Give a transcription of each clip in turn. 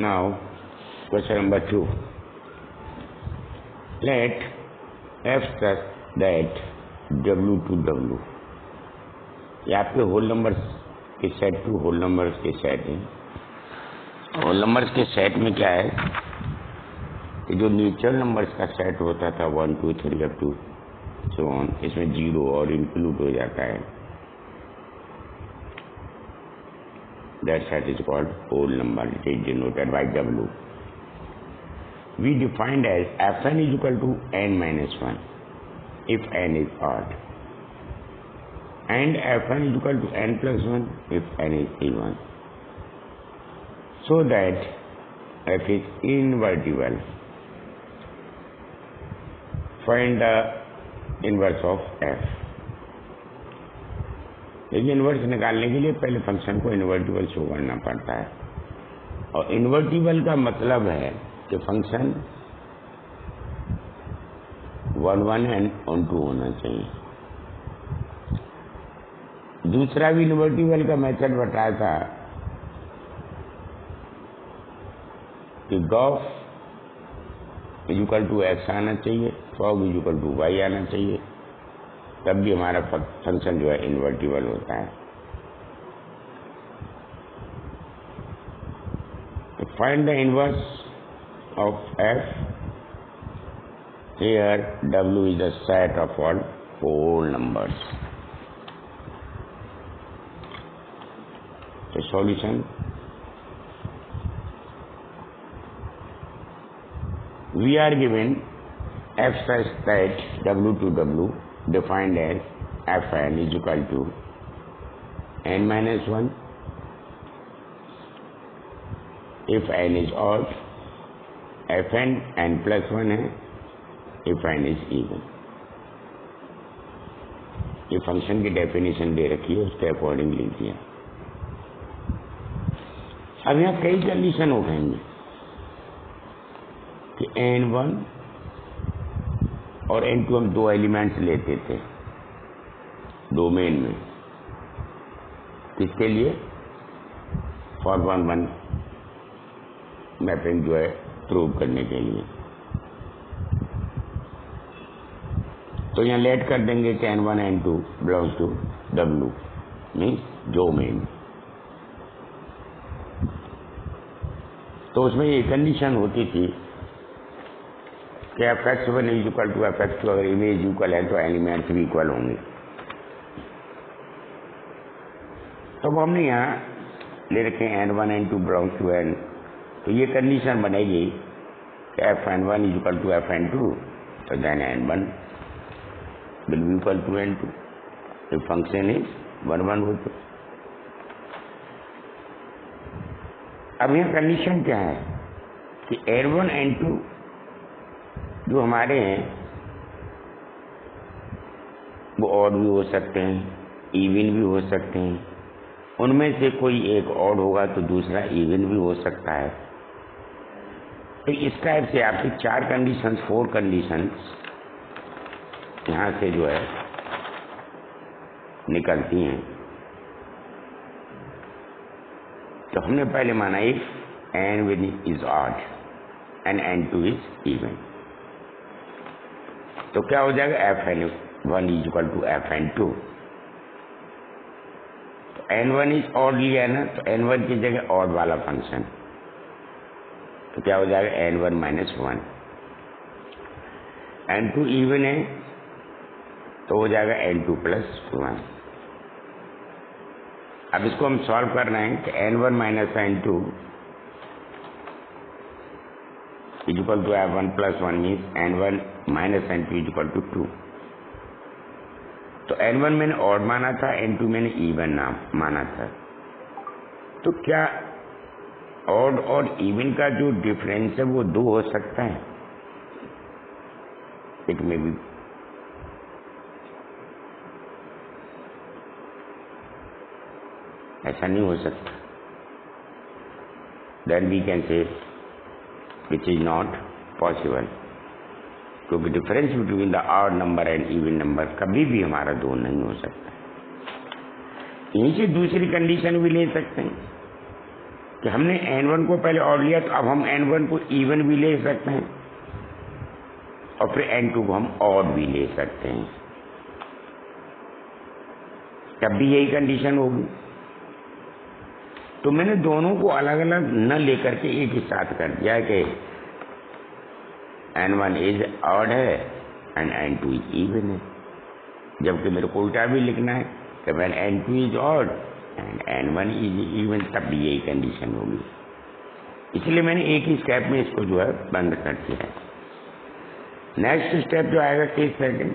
Now, question number 2. Let f such that W to W. ये आपके whole numbers के set to whole numbers के set हैं। Whole numbers के set में क्या है कि जो नेचुरल नंबर्स का सेट होता था 1 2 3 अप टू सो ऑन, इसमें 0 और इंक्लूड हो जाता है। That set is called whole number. It is denoted by W. We defined as Fn is equal to n minus 1 if n is odd, and Fn is equal to n plus 1 if n is even, so that f is invertible. Find the inverse of f. लेकिन inverse निकालने के लिए पहले function को invertible show करना पड़ता है, और इन्वर्टिबल का मतलब है कि फंक्शन 1 1 एंड ऑन 2 होना चाहिए। दूसरा भी इन्वर्टिबल का मेथड बताया था कि गॉफ इक्वल टू एक्स आना चाहिए, फॉग इक्वल टू वाई आना चाहिए, तब भी हमारा फंक्शन जो है इन्वर्टिबल होता है। तो find the inverse of F. Here W is the set of all whole numbers. तो solution, we are given f such that W to W defined as Fn is equal to n minus 1 if n is odd, Fn n plus 1 है if n is even। ये function की definition दे रखी है, उसके according लिख दिया। अब यहाँ कई कंडीशन उठाएंगे कि n1 और n2 हम दो एलिमेंट्स लेते थे डोमेन में, किसके लिए? फॉर 1 1 मैपिंग जो है प्रूव करने के लिए। तो यहाँ लेट कर देंगे कि n1 n2 belongs to W means domain. तो उसमें ये कंडीशन होती थी कि fx1 is equal to fx2, अगर इमेज इक्वल है तो एलिमेंट्स भी इक्वल होंगे। तो अब हमने यहाँ ले रखे n1 n2 belongs to n, तो ये कंडीशन बनेगी कि fn1 is equal to fn2, तो then n1 will be equal to n2 if function is 1 1 हो। तो अब यहाँ कंडीशन क्या है कि n1 n2 जो हमारे हैं वो ऑड भी हो सकते हैं, इवन भी हो सकते हैं। उनमें से कोई एक ऑड होगा तो दूसरा इवन भी हो सकता है। तो इस टाइप से आपकी 4 कंडीशंस 4 कंडीशंस यहाँ से जो है निकलती हैं। तो हमने पहले माना if n1 is odd and n2 is even, तो क्या हो जाएगा? Fn1 is equal to Fn2। तो n1 इज ऑड लिया ना, तो n1 की जगह ऑड वाला फंक्शन, तो क्या हो जाएगा? n1 minus 1। n2 इवन है तो हो जाएगा n2 प्लस 1। अब इसको हम सॉल्व कर रहे हैं कि n1 minus n2 is equal to f1 plus 1 means n1 minus n2 is equal to 2। तो n1 मैंने ऑड माना था, n2 मैंने इवन माना था। तो क्या ऑड और इवन का जो डिफरेंस है वो 2 हो सकता है? इट में भी ऐसा नहीं हो सकता। Then we can say which is not possible, क्योंकि difference between the odd number and even number कभी भी हमारा 2 नहीं हो सकता। यहीं से दूसरी कंडीशन भी ले सकते हैं कि हमने n1 को पहले ऑड लिया, तो अब हम n1 को इवन भी ले सकते हैं और फिर n2 को हम ऑड भी ले सकते हैं, तब भी यही कंडीशन होगी। तो मैंने दोनों को अलग अलग न लेकर के एक ही साथ कर दिया कि n1 इज ऑड है एंड n2 इज इवन है, जबकि मेरे को उल्टा भी लिखना है कि when n2 is odd and n1 is even, तब भी यही कंडीशन होगी। इसलिए मैंने एक ही स्टेप में इसको जो है बंद कर दिया है। नेक्स्ट स्टेप जो आएगा केस सेकंड,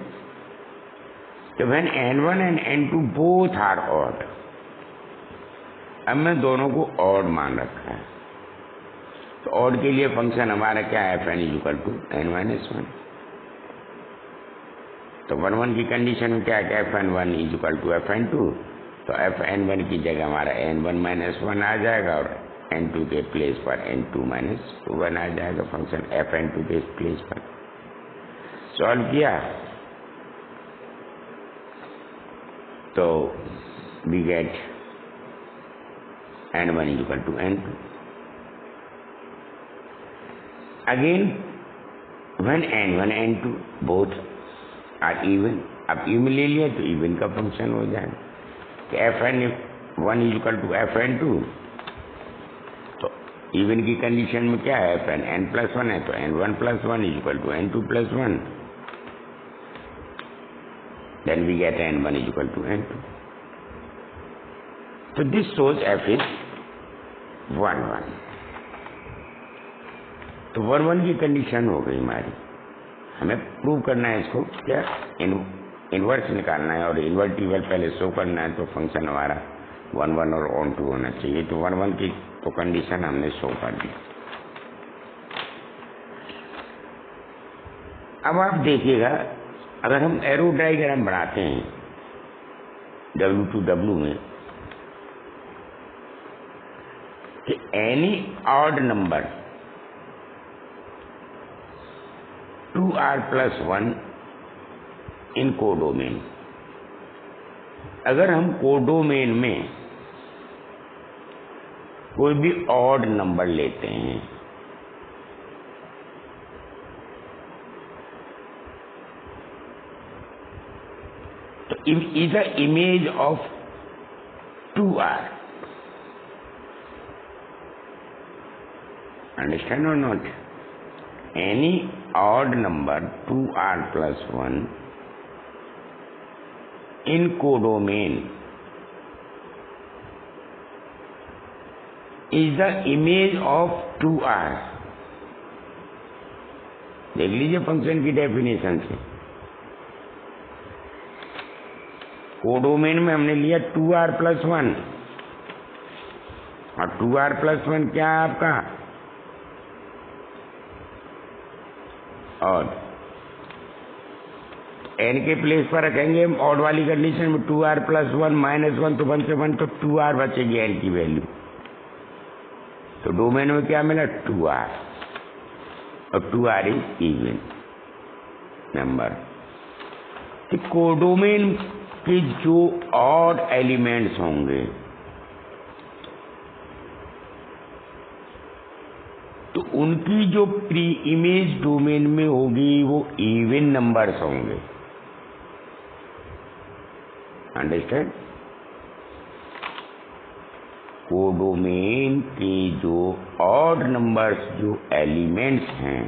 तो when n1 and n2 both are odd, अब मैं दोनों को ऑड मान रखा है, तो ऑड के लिए फंक्शन हमारा क्या है, fn is equal to n-1। तो 1 की कंडीशन में क्या है, fn1 is equal to fn2, तो fn1 की जगह हमारा n1-1 आ जाएगा और n2 के प्लेस पर n2-1 आ जाएगा, फंक्शन fn2 के प्लेस पर। सॉल्व किया तो we get n1 is equal to n2। Again when n1 n2 both are even, अब इवन ले लिया तो इवन का फंक्शन हो जाएगा कि fn1 is equal to fn2, तो इवन की कंडीशन में क्या है, fn+1 है, तो n1+1 is equal to n2+1, then we get n1 is equal to n2. So this shows f is 1 1। तो 1 1 की कंडीशन हो गई हमारी। हमें प्रूव करना है इसको, क्या इनवर्स निकालना है और इन्वर्टिबल पहले शो करना है, तो फंक्शन हमारा 1 1 और ऑन टू होना चाहिए। तो 1 1 की तो कंडीशन हमने शो कर दी। अब आप देखिएगा, अगर हम एरो डायग्राम बनाते हैं W2W में कि एनी ऑड नंबर 2r+1 इन कोडोमेन, अगर हम कोडोमेन में कोई भी ऑड नंबर लेते हैं तो is the image of 2r, understand or not? Any odd number 2r+1 in codomain is the image of 2r। देख लीजिए फंक्शन की डेफिनेशन से, कोडोमेन में हमने लिया 2r+1 और 2r+1 क्या है आपका ऑड, n के प्लेस पर रखेंगे हम ऑड वाली कंडीशन में 2r+1 -1, तो 1 से 1 तो 2r बचेगी n की वैल्यू। तो डोमेन में क्या मिला 2r, और 2r इज इवन नंबर। तो कोडोमेन के जो ऑड एलिमेंट्स होंगे तो उनकी जो प्री इमेज डोमेन में होगी वो इवन नंबर्स होंगे, अंडरस्टैंड? कोडोमेन के जो ऑड नंबर्स जो एलिमेंट्स हैं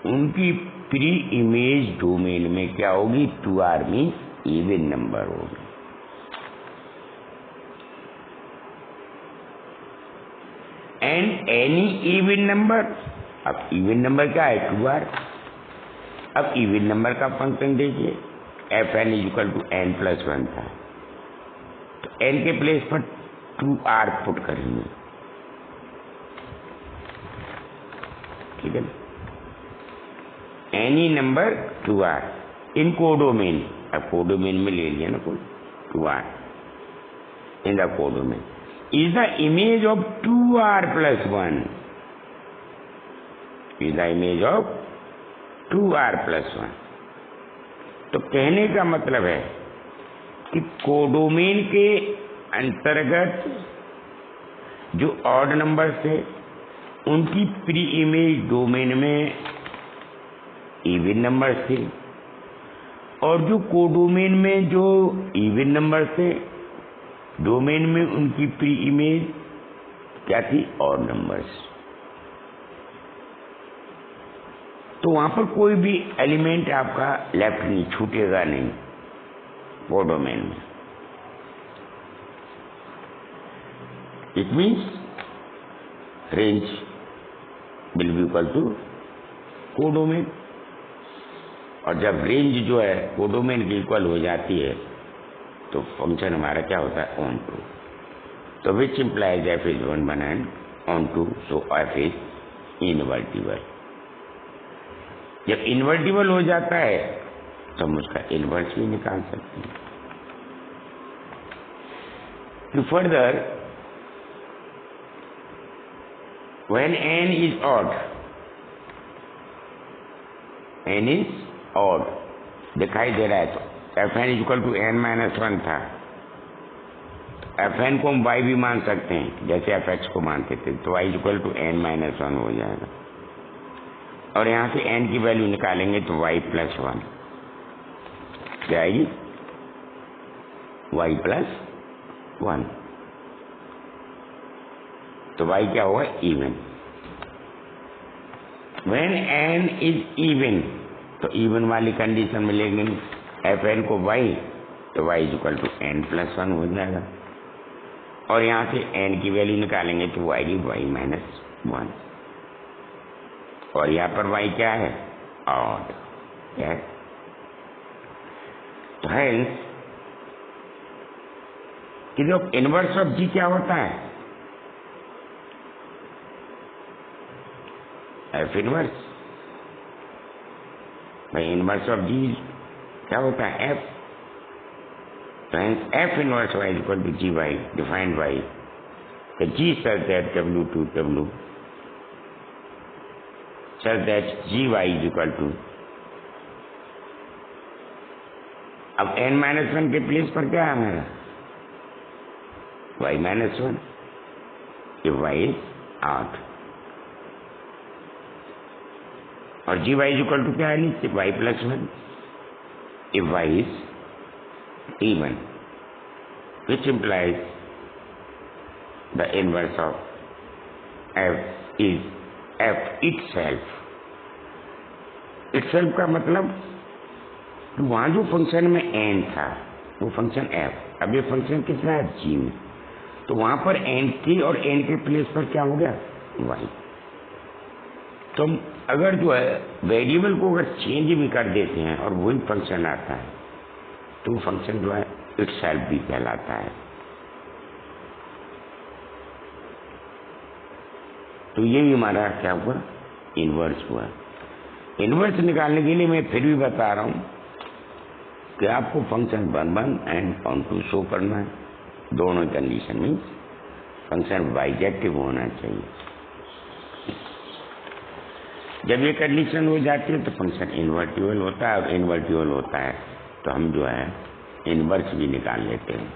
उनकी प्री इमेज डोमेन में क्या होगी, 2r मीन्स इवन नंबर होगी। एंड एनी इवन नंबर, अब इवन नंबर क्या है 2r। अब इवन नंबर का फंक्शन देखिए, fn is equal to n+1 था, तो n के प्लेस पर 2r पुट करेंगे, ठीक है ना? एनी नंबर 2r इन कोडोमेन, अब कोडोमेन में ले लिया ना कोई 2r in the codomain is the image of 2r+1, is the image of 2r+1। तो कहने का मतलब है कि कोडोमेन के अंतर्गत जो ऑड नंबर थे उनकी प्री इमेज डोमेन में इवन नंबर थे, और जो कोडोमेन में जो इवन नंबर थे डोमेन में उनकी प्री इमेज क्या थी, ऑड नंबर्स। तो वहां पर कोई भी एलिमेंट आपका लेफ्ट नहीं छूटेगा नहीं कोडोमेन में। It means range will be equal to codomain, और जब रेंज जो है कोडोमेन की इक्वल हो जाती है तो फंक्शन हमारा क्या होता है, ऑन टू। तो which implies f is 1 and onto, so f is invertible. जब इन्वर्टिबल हो जाता है तो हम उसका इनवर्स भी निकाल सकते हैं। To further, when n is odd, n is odd दिखाई दे रहा है तो fn इक्वल टू n-1 था, fn को हम y भी मान सकते हैं जैसे fx को मानते थे, तो y इक्वल टू n-1 हो जाएगा, और यहां से n की वैल्यू निकालेंगे तो y प्लस 1 क्या आएगी, y प्लस 1, तो y क्या होगा, even. When n is even, तो इवन वाली कंडीशन में लेंगे fn को y, तो y is equal to n plus 1 हो जाएगा, और यहां से n की वैल्यू निकालेंगे तो आएगी y माइनस 1, और यहाँ पर y क्या है, ऑड, क्या है। तो हेंस कि जो इनवर्स ऑफ g क्या होता है, एफ इनवर्स। भाई इनवर्स ऑफ जी क्या होता है, एफ। तो F inverse Y equal to G Y defined by G such that W to W such that G Y is equal to, अब n-1 के प्लेस पर क्या है हमारा, y-1, if y is out, और जी वाई इक्वल टू क्या है नीचे, y plus 1 if y is even, which implies the inverse of f is f itself। itself का मतलब तो वहां जो फंक्शन में n था वो फंक्शन f, अब ये फंक्शन कितना है, g में, तो वहां पर n थी और n के प्लेस पर क्या हो गया, y। तो अगर जो है वेरिएबल को अगर चेंज भी कर देते हैं और वही फंक्शन आता है तो वो फंक्शन जो है इटसेल्फ भी कहलाता है। तो ये भी हमारा क्या हुआ, इनवर्स हुआ। इनवर्स निकालने के लिए मैं फिर भी बता रहा हूं कि आपको function 1 and onto show करना है, दोनों कंडीशन में फंक्शन बाइजेक्टिव होना चाहिए। जब ये कंडीशन हो जाती है तो फंक्शन इन्वर्टिबल होता है, और इन्वर्टिबल होता है तो हम जो है इनवर्स भी निकाल लेते हैं।